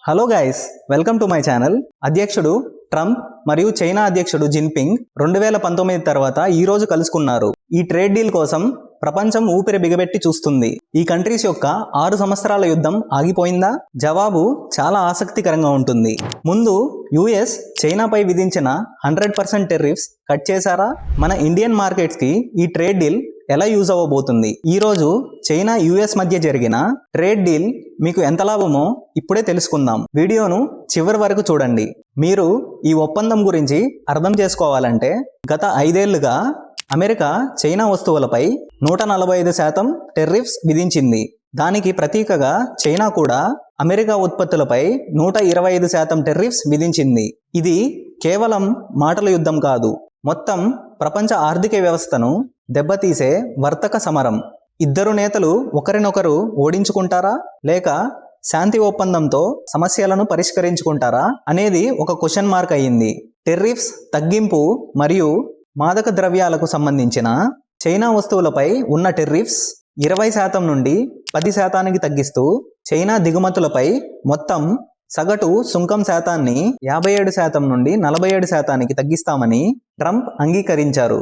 Hello guys, welcome to my channel. అధ్యక్షుడు Trump మరియు China అధ్యక్షుడు జిన్పింగ్ 2019 తర్వాత ఈ రోజు కలుసుకున్నారు. ఈ ట్రేడ్ డీల్ కోసం ప్రపంచం ఊపిరి బిగబెట్టి చూస్తుంది. ఈ కంట్రీస్ యొక్క 6 సంవత్సరాల యుద్ధం ఆగిపోయిందా? జవాబు చాలా ఆసక్తికరంగా ఉంటుంది. ముందు యుఎస్ చైనాపై విధించిన 100% టెర్రిఫ్స్ కట్ చేశారా? మన ఇండియన్ మార్కెట్స్కి ఈ ట్రేడ్ డీల్ ఎలా యూజ్ అవ్వబోతుంది? ఈరోజు చైనా యుఎస్ మధ్య జరిగిన ట్రేడ్ డీల్ మీకు ఎంత లాభమో ఇప్పుడే తెలుసుకుందాం. వీడియోను చివరి వరకు చూడండి. మీరు ఈ ఒప్పందం గురించి అర్థం చేసుకోవాలంటే గత 5 ఏళ్లుగా అమెరికా చైనా వస్తువులపై 145% టెర్రిఫ్స్ విధించింది. దానికి ప్రతీకగా చైనా కూడా అమెరికా ఉత్పత్తులపై 125% టెర్రిఫ్స్ విధించింది. ఇది కేవలం మాటల యుద్ధం కాదు, మొత్తం ప్రపంచ ఆర్థిక వ్యవస్థను దెబ్బతీసే వర్తక సమరం. ఇద్దరు నేతలు ఒకరినొకరు ఓడించుకుంటారా లేక శాంతి ఒప్పందంతో సమస్యలను పరిష్కరించుకుంటారా అనేది ఒక క్వశ్చన్ మార్క్ అయ్యింది. టెర్రిఫ్స్ తగ్గింపు మరియు మాదక ద్రవ్యాలకు సంబంధించిన చైనా వస్తువులపై ఉన్న టెర్రిఫ్స్ 20% నుండి 10%కి తగ్గిస్తూ చైనా దిగుమతులపై మొత్తం సగటు సుంకం శాతాన్ని 57% నుండి 47%కి తగ్గిస్తామని ట్రంప్ అంగీకరించారు.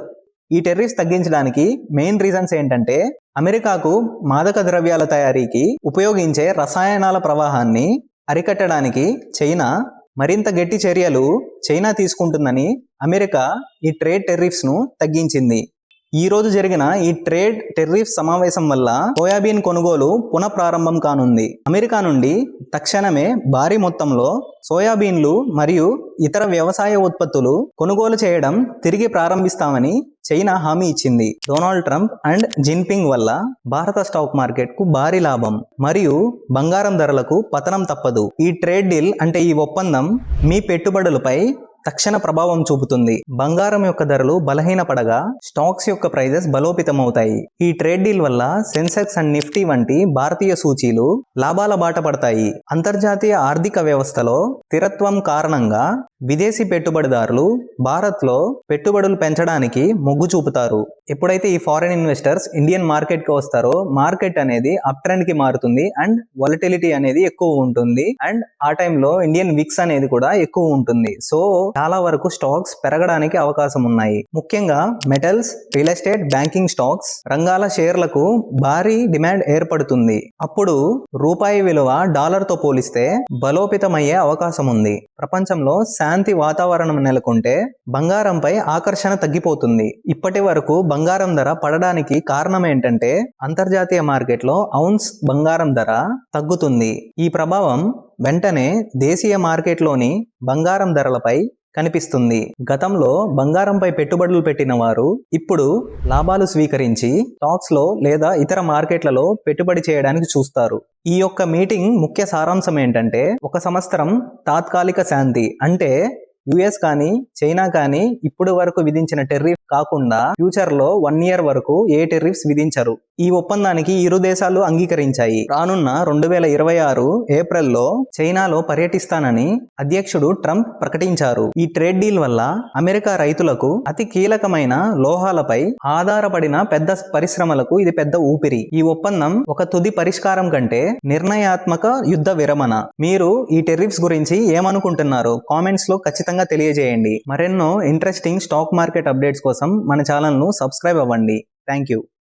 ఈ టెర్రిఫ్స్ తగ్గించడానికి మెయిన్ రీజన్స్ ఏంటంటే అమెరికాకు మాదక ద్రవ్యాల తయారీకి ఉపయోగించే రసాయనాల ప్రవాహాన్ని అరికట్టడానికి చైనా మరింత గట్టి చర్యలు చైనా తీసుకుంటుందని అమెరికా ఈ ట్రేడ్ టెర్రిఫ్స్ను తగ్గించింది. ఈ రోజు జరిగిన ఈ ట్రేడ్ టెర్రిఫ్ సమావేశం వల్ల సోయాబీన్ కొనుగోలు పునఃప్రారంభం కానుంది. అమెరికా నుండి తక్షణమే భారీ మొత్తంలో సోయాబీన్లు మరియు ఇతర వ్యవసాయ ఉత్పత్తులు కొనుగోలు చేయడం తిరిగి ప్రారంభిస్తామని చైనా హామీ ఇచ్చింది. డొనాల్డ్ ట్రంప్ అండ్ జిన్పింగ్ వల్ల భారత స్టాక్ మార్కెట్కు భారీ లాభం మరియు బంగారం ధరలకు పతనం తప్పదు. ఈ ట్రేడ్ డీల్ అంటే ఈ ఒప్పందం మీ పెట్టుబడులపై తక్షణ ప్రభావం చూపుతుంది. బంగారం యొక్క ధరలు బలహీనపడగా స్టాక్స్ యొక్క ప్రైజెస్ బలోపేతమవుతాయి. ఈ ట్రేడ్ డీల్ వల్ల సెన్సెక్స్ అండ్ నిఫ్టీ వంటి భారతీయ సూచీలు లాభాల బాట పడతాయి. అంతర్జాతీయ ఆర్థిక వ్యవస్థలో స్థిరత్వం కారణంగా విదేశీ పెట్టుబడిదారులు భారత్లో పెట్టుబడులు పెంచడానికి మొగ్గు చూపుతారు. ఎప్పుడైతే ఈ ఫారిన్ ఇన్వెస్టర్స్ ఇండియన్ మార్కెట్కి వస్తారో మార్కెట్ అనేది అప్ ట్రెండ్ కి మారుతుంది అండ్ వాలటిలిటీ అనేది ఎక్కువ ఉంటుంది అండ్ ఆ టైంలో ఇండియన్ విక్స్ అనేది కూడా ఎక్కువ ఉంటుంది. సో చాలా వరకు స్టాక్స్ పెరగడానికి అవకాశం ఉన్నాయి. ముఖ్యంగా metals, real estate, banking stocks రంగాల షేర్లకు భారీ డిమాండ్ ఏర్పడుతుంది. అప్పుడు రూపాయి విలువ డాలర్తో పోలిస్తే బలోపేతమయ్యే అవకాశం ఉంది. ప్రపంచంలో శాంతి వాతావరణం నెలకొంటే బంగారంపై ఆకర్షణ తగ్గిపోతుంది. ఇప్పటి వరకు బంగారం ధర పడడానికి కారణం ఏంటంటే అంతర్జాతీయ మార్కెట్లో ఔన్స్ బంగారం ధర తగ్గుతుంది. ఈ ప్రభావం వెంటనే దేశీయ మార్కెట్లోని బంగారం ధరలపై కనిపిస్తుంది. గతంలో బంగారంపై పెట్టుబడులు పెట్టిన వారు ఇప్పుడు లాభాలు స్వీకరించి స్టాక్స్ లో లేదా ఇతర మార్కెట్లలో పెట్టుబడి చేయడానికి చూస్తారు. ఈ యొక్క మీటింగ్ ముఖ్య సారాంశం ఏంటంటే 1 సంవత్సరం తాత్కాలిక శాంతి అంటే యుఎస్ కానీ చైనా కానీ ఇప్పుడు వరకు విధించిన టెర్రిఫ్ కాకుండా ఫ్యూచర్ లో 1 ఇయర్ వరకు ఏ టెర్రిఫ్స్ విధించరు. ఈ ఒప్పందానికి ఇరు దేశాలు అంగీకరించాయి. రానున్న 2026 ఏప్రిల్లో చైనాలో పర్యటిస్తానని అధ్యక్షుడు ట్రంప్ ప్రకటించారు. ఈ ట్రేడ్ డీల్ వల్ల అమెరికా రైతులకు అతి కీలకమైన లోహాలపై ఆధారపడిన పెద్ద పరిశ్రమలకు ఇది పెద్ద ఊపిరి. ఈ ఒప్పందం ఒక తుది పరిష్కారం కంటే నిర్ణయాత్మక యుద్ధ విరమణ. మీరు ఈ టెర్రిఫ్స్ గురించి ఏమనుకుంటున్నారు? కామెంట్స్ లో ఖచ్చితంగా తెలియజేయండి. మరెన్నో ఇంట్రెస్టింగ్ స్టాక్ మార్కెట్ అప్డేట్స్ కోసం మన ఛానల్ ను సబ్స్క్రైబ్ అవ్వండి. Thank you.